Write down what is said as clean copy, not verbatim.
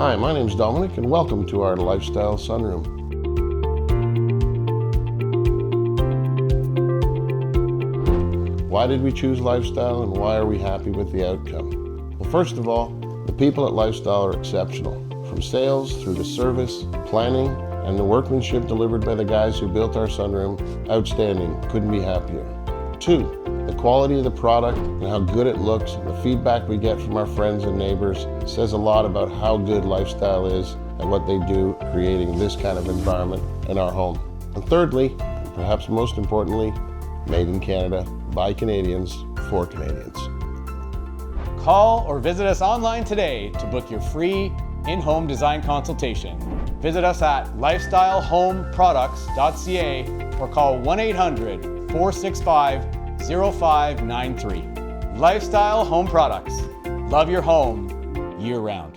Hi, my name's Dominic and welcome to our Lifestyle Sunroom. Why did we choose Lifestyle and why are we happy with the outcome? Well, first of all, the people at Lifestyle are exceptional. From sales through to service, planning, and the workmanship delivered by the guys who built our sunroom, outstanding, couldn't be happier. 2, the quality of the product and how good it looks and the feedback we get from our friends and neighbors says a lot about how good Lifestyle is and what they do creating this kind of environment in our home. And thirdly, and perhaps most importantly, made in Canada, by Canadians, for Canadians. Call or visit us online today to book your free in-home design consultation. Visit us at lifestylehomeproducts.ca or call 1-800-465-0593. Lifestyle Home Products. Love your home year-round.